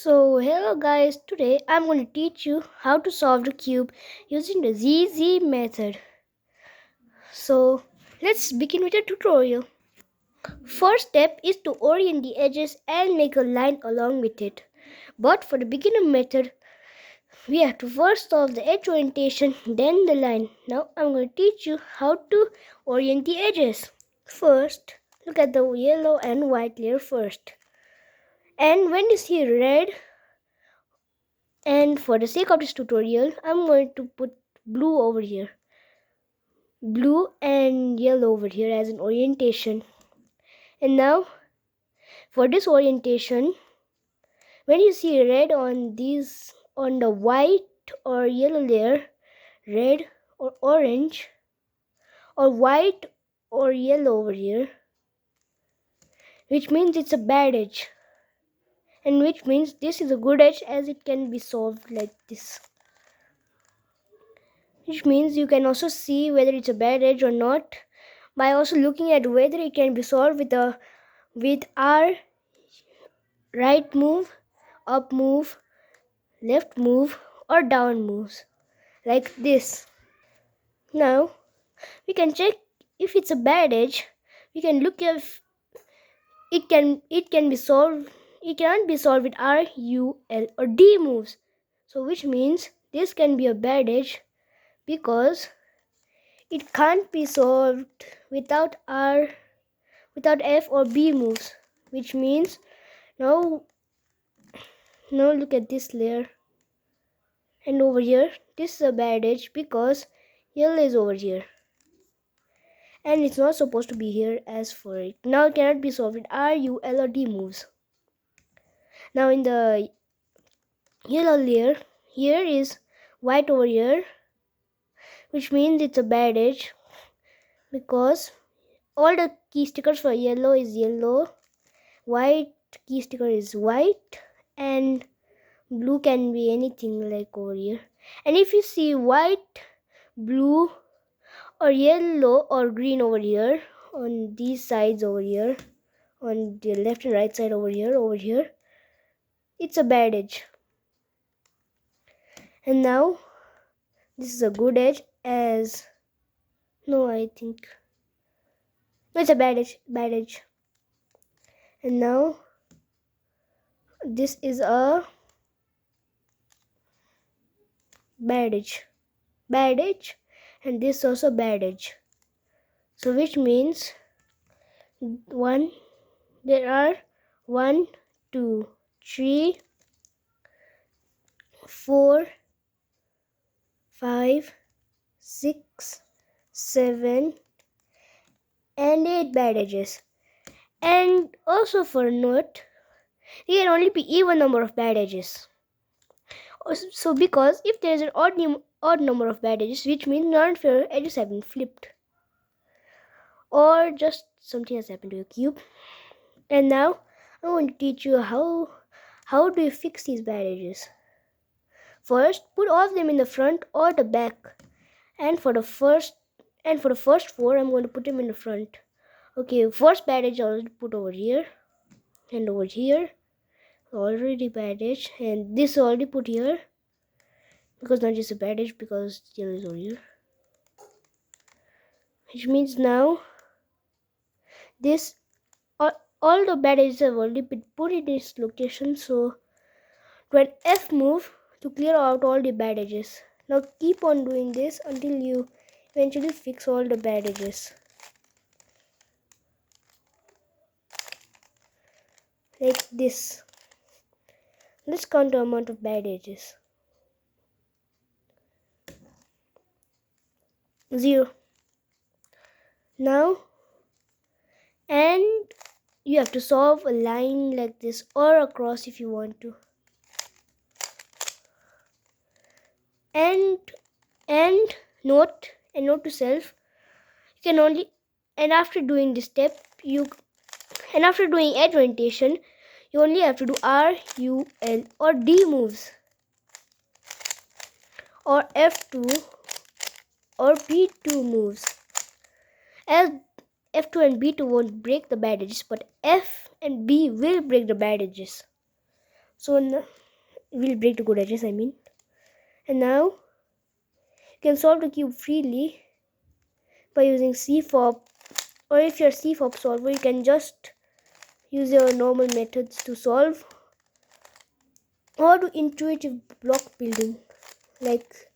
Hello guys, today I'm going to teach you how to solve the cube using the ZZ method. Let's begin with the tutorial. First step is to orient the edges and make a line along with it. But for the beginner method, we have to first solve the edge orientation, then the line. Now I'm going to teach you how to orient the edges. First, look at the yellow and white layer first. And when you see red, and for the sake of this tutorial, I'm going to put blue over here. Blue and yellow over here as an orientation. And now, for this orientation, when you see red on the white or yellow layer, red or orange, or white or yellow over here, which means it's a bad edge. And which means this is a good edge as it can be solved like this. Which means you can also see whether it's a bad edge or not by also looking at whether it can be solved with our right move, up move, left move, or down moves like this. Now we can check if it's a bad edge. We can look if it can be solved. It cannot be solved with R, U, L, or D moves. So which means this can be a bad edge because it can't be solved without F or B moves, which means now look at this layer, and over here this is a bad edge because yellow is over here and it's not supposed to be here. As for it now, it cannot be solved with R, U, L, or D moves. Now in the yellow layer, here is white over here, which means it's a bad edge because all the key stickers for yellow is yellow, white key sticker is white, and blue can be anything like over here. And if you see white, blue, or yellow or green over here on these sides over here, on the left and right side over here, it's a bad edge. And now this is a good edge as it's a bad edge. And now this is a bad edge, and this is also bad edge. So which means there are 1, 2, 3, 4, 5, 6, 7, and 8 bad edges. And also for note, there can only be even number of bad edges. So because if there is an odd number of bad edges, which means non-fair edges have been flipped, or just something has happened to your cube. And now I want to teach you how do you fix these bad edges. First, put all of them in the front or the back. And for the first 4, I'm going to put them in the front. Okay, first bad edge I already put over here, and over here already bad edge, and this already put here because not just a bad edge because yellow is over here. Which means now this all the bad edges have already been put in this location. So do an F move to clear out all the bad edges. Now keep on doing this until you eventually fix all the bad edges. Like this. Let's count the amount of bad edges. 0. Now, and you have to solve a line like this or a cross if you want to. And note to self, you can only, and after doing this step, after doing edge orientation, you only have to do R, U, L, or D moves, or F2 or B2 moves. As F2 and B2 won't break the bad edges, but F and B will break the bad edges. So now we'll break the code address, I mean. And now you can solve the cube freely by using CFOP, or if you're CFOP solver, you can just use your normal methods to solve, or do intuitive block building. Like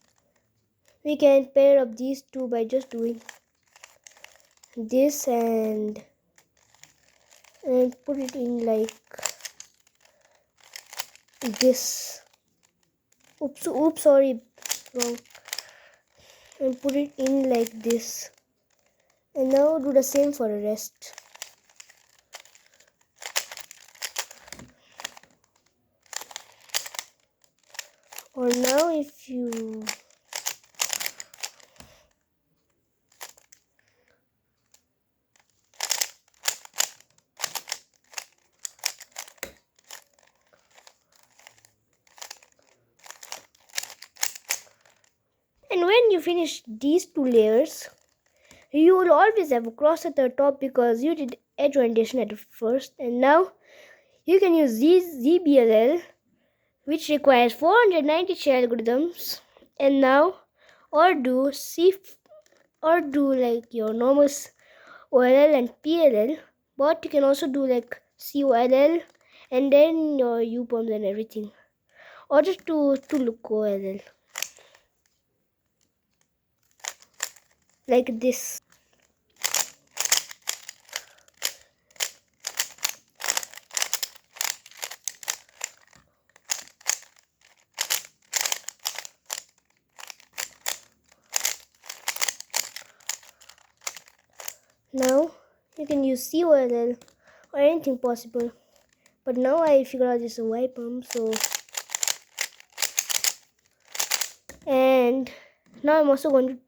we can pair up these two by just doing this and put it in like this. Oops, sorry, wrong. And put it in like this. And now do the same for the rest. Or now if you and when you finish these two layers, you will always have a cross at the top because you did edge orientation at first. And now you can use ZBLL, which requires 490 shell algorithms, and now or do like your normal OLL and PLL, but you can also do like COLL and then your UPOMs and everything, or just to look OLL like this. Now you can use COLL or anything possible, but now I figured out this is a YPOM, so. And now I'm also going to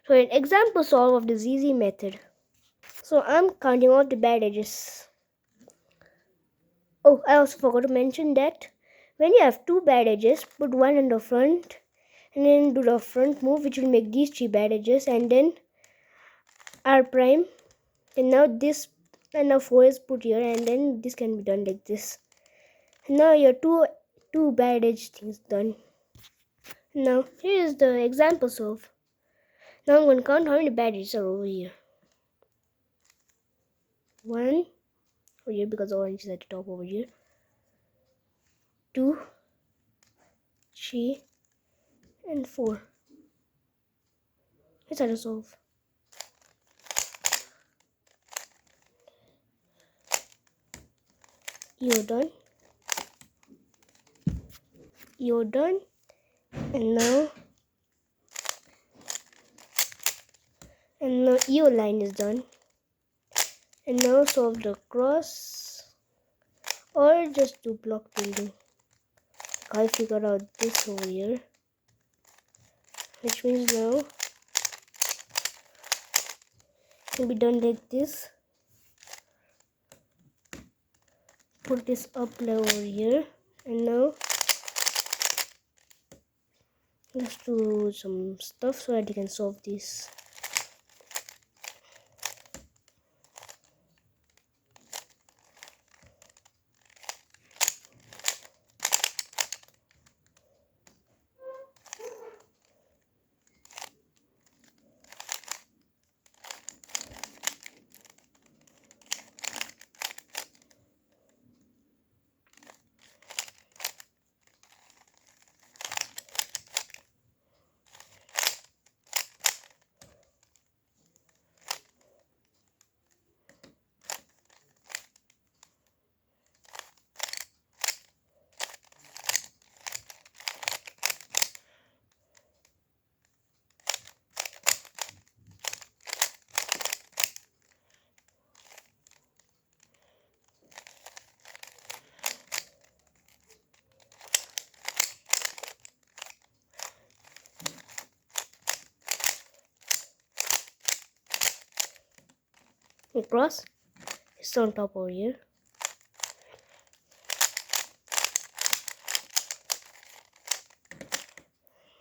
show an example solve of the ZZ method. So I'm counting out the bad edges. Oh, I also forgot to mention that when you have two bad edges, put one in the front and then do the front move, which will make these three bad edges, and then R prime. And now this and now 4 is put here, and then this can be done like this. And now your two bad edge things done. Now here is the example solve. Now I'm going to count how many bad edges are over here. 1 over here because orange is at the top over here. 2, 3, and 4. Let's try to solve. You're done. You're done. And now your line is done. And now solve the cross or just do block building. I figured out this over here, which means now can be done like this. Put this up over here, and now let's do some stuff so that you can solve this. Cross is on top over here.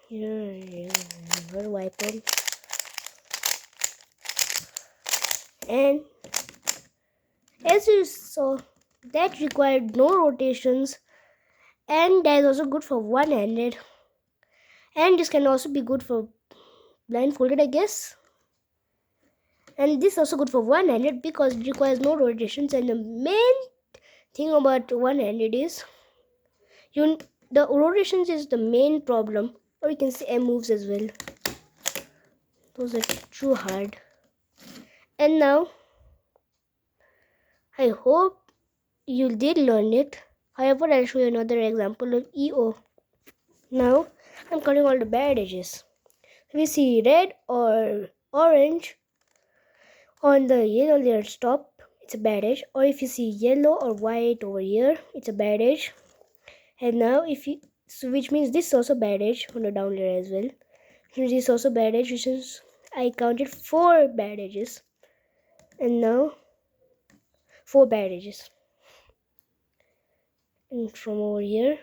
Here, wipe on. And as you saw, that required no rotations and that is also good for one-handed, and this can also be good for blindfolded, I guess. And this is also good for one-handed because it requires no rotations, and the main thing about one-handed is the rotations is the main problem, or you can say M moves as well. Those are too hard. And now I hope you did learn it. However, I'll show you another example of EO. Now I'm cutting all the bad edges. We see red or orange on the yellow layer top, it's a bad edge. Or if you see yellow or white over here, it's a bad edge. And now which means this is also bad edge on the down layer as well. This is also bad edge, which is I counted 4 bad edges. And now 4 bad edges. And from over here,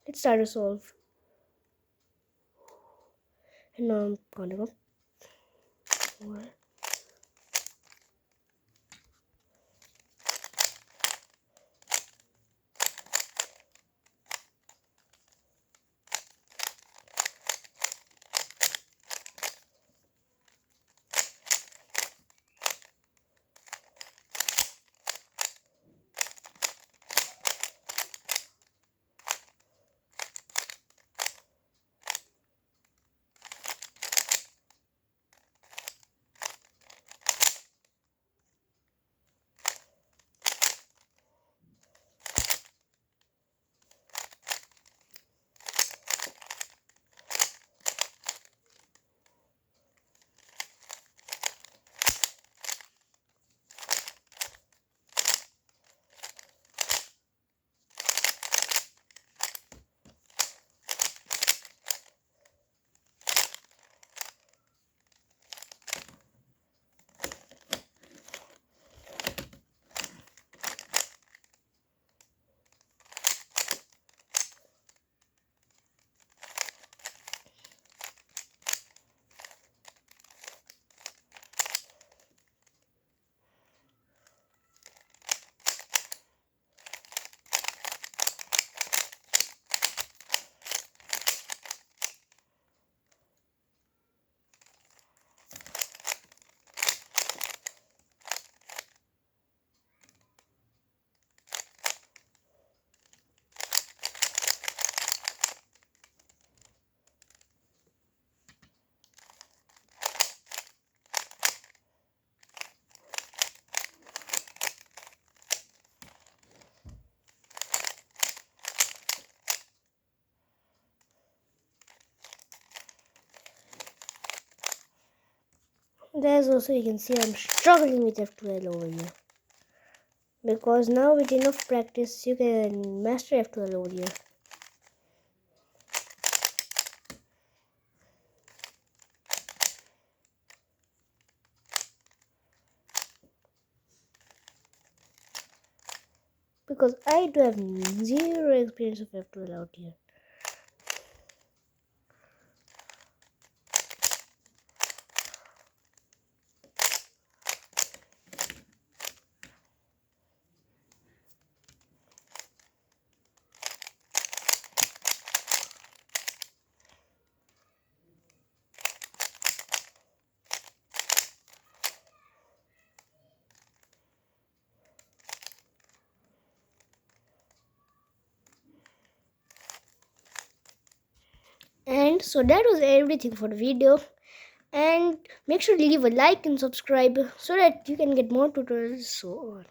let's start to solve. And now I'm counting up 4. There's also, you can see I'm struggling with F12 over here. Because now with enough practice, you can master F12 over here. Because I do have 0 experience of F12 out here. And so that was everything for the video. And make sure to leave a like and subscribe so that you can get more tutorials so on.